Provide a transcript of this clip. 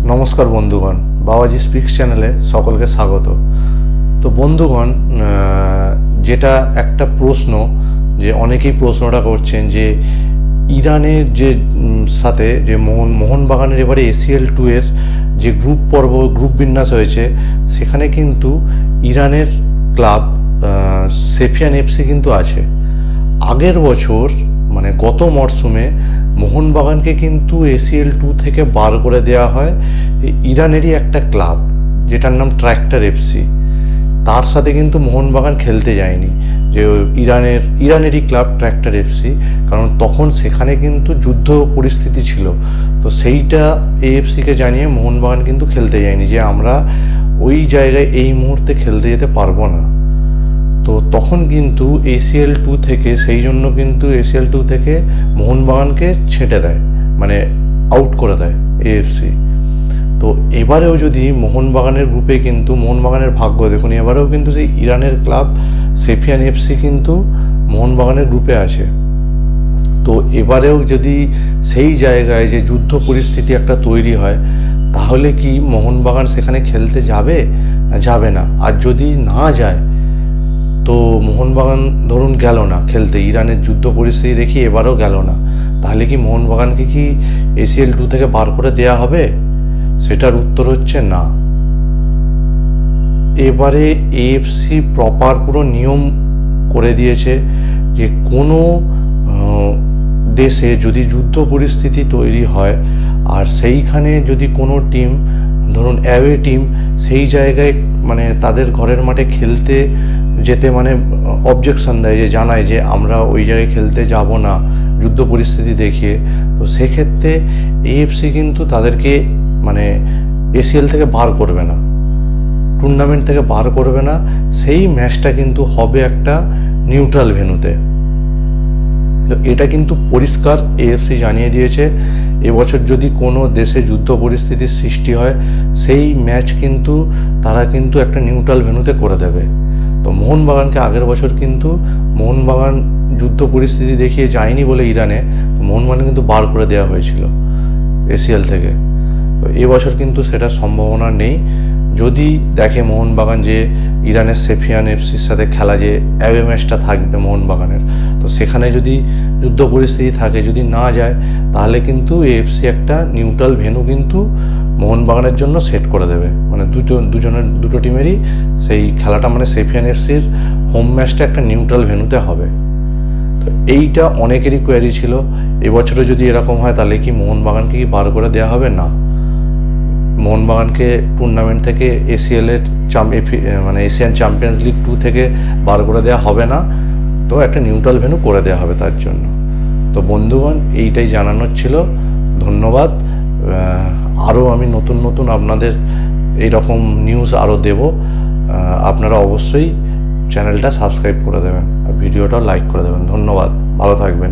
নমস্কার বন্ধুগণ, বাবাজি স্পিক্স চ্যানেলে সকলকে স্বাগত। তো বন্ধুগণ, যেটা একটা প্রশ্ন, যে অনেকেই প্রশ্নটা করছেন যে ইরানের যে সাথে যে মোহনবাগানের এবারে ACL2 এর যে গ্রুপ বিন্যাস হয়েছে, সেখানে কিন্তু ইরানের ক্লাব সেফিয়ান এফসি কিন্তু আছে। আগের বছর মানে গত মরশুমে মোহনবাগানকে কিন্তু ACL2 থেকে বার করে দেওয়া হয় ইরানেরই একটা ক্লাব, যেটার নাম ট্র্যাক্টর এফসি। তার সাথে কিন্তু মোহনবাগান খেলতে যায়নি, যে ইরানেরই ক্লাব ট্র্যাক্টর এফসি, কারণ তখন সেখানে কিন্তু যুদ্ধ পরিস্থিতি ছিল। তো সেইটা AFC-কে জানিয়ে মোহনবাগান কিন্তু খেলতে যায়নি, যে আমরা ওই জায়গায় এই মুহূর্তে খেলতে যেতে পারবো না। তো তখন কিন্তু ACL2 থেকে, সেই জন্য কিন্তু ACL2 থেকে মোহনবাগানকে ছেঁটে দেয়, মানে আউট করে দেয় AFC। তো এবারেও যদি মোহনবাগানের গ্রুপে, কিন্তু মোহনবাগানের ভাগ্য দেখুন, এবারেও কিন্তু সেই ইরানের ক্লাব সেফিয়ান এফসি কিন্তু মোহনবাগানের গ্রুপে আছে। তো এবারেও যদি সেই জায়গায় যে যুদ্ধ পরিস্থিতি একটা তৈরি হয়, তাহলে কি মোহনবাগান সেখানে খেলতে যাবে না যাবে না? আর যদি না যায়, তো মোহনবাগান ধরুন গেল না খেলতে, ইরানের যুদ্ধ পরিস্থিতি দেখি এবারও গেল না, তাহলে কি মোহনবাগানকে কি ACL2 থেকে বার করে দেয়া হবে? সেটার উত্তর হচ্ছে না। এবারে AFC প্রপার পুরো নিয়ম করে দিয়েছে যে কোনো দেশে যদি যুদ্ধ পরিস্থিতি তৈরি হয়, আর সেইখানে যদি কোনো টিম, ধরুন অ্যাওয়ে টিম, সেই জায়গায় মানে তাদের ঘরের মাঠে খেলতে যেতে মানে অবজেকশন দেয়, যে জানায় যে আমরা ওই জায়গায় খেলতে যাব না যুদ্ধ পরিস্থিতি দেখিয়ে, তো সেক্ষেত্রে AFC কিন্তু তাদেরকে মানে ACL থেকে বার করবে না, টুর্নামেন্ট থেকে বার করবে না। সেই ম্যাচটা কিন্তু হবে একটা নিউট্রাল ভেন্যুতে। তো এটা কিন্তু পরিষ্কার AFC জানিয়ে দিয়েছে, এবছর যদি কোনো দেশে যুদ্ধ পরিস্থিতির সৃষ্টি হয়, সেই ম্যাচ কিন্তু তারা কিন্তু একটা নিউট্রাল ভেন্যুতে করে দেবে। তো মোহনবাগানকে আগের বছর কিন্তু মোহনবাগান যুদ্ধ পরিস্থিতি দেখিয়ে যায়নি বলে ইরানে, তো মোহনবাগান কিন্তু বার করে দেওয়া হয়েছিল ACL থেকে। তো এবছর কিন্তু সেটার সম্ভাবনা নেই। যদি দেখে মোহনবাগান যে ইরানের সেফিয়ান এফসির সাথে খেলা, যে অ্যাওয়ে ম্যাচটা থাকবে মোহনবাগানের, তো সেখানে যদি যুদ্ধ পরিস্থিতি থাকে, যদি না যায়, তাহলে কিন্তু AFC একটা নিউট্রাল ভেন্যু কিন্তু মোহনবাগানের জন্য সেট করে দেবে, মানে দুটো টিমেরই সেই খেলাটা, মানে সেফিয়ান এফসির হোম ম্যাচটা একটা নিউট্রাল ভেন্যুতে হবে। তো এইটা অনেকেরই কোয়ারি ছিল, এবছরে যদি এরকম হয়, তাহলে কি মোহনবাগানকে কি বার করে দেওয়া হবে? না, মোহনবাগানকে টুর্নামেন্ট থেকে মানে এশিয়ান চ্যাম্পিয়ন্স লিগ 2 থেকে বার করে দেওয়া হবে না, তো একটা নিউট্রাল ভেন্যু করে দেওয়া হবে তার জন্য। তো বন্ধুগণ, এইটাই জানানোর ছিল। ধন্যবাদ। আরও আমি নতুন আপনাদের এইরকম নিউজ আরও দেব। আপনারা অবশ্যই চ্যানেলটা সাবস্ক্রাইব করে দেবেন আর ভিডিওটা লাইক করে দেবেন। ধন্যবাদ, ভালো থাকবেন।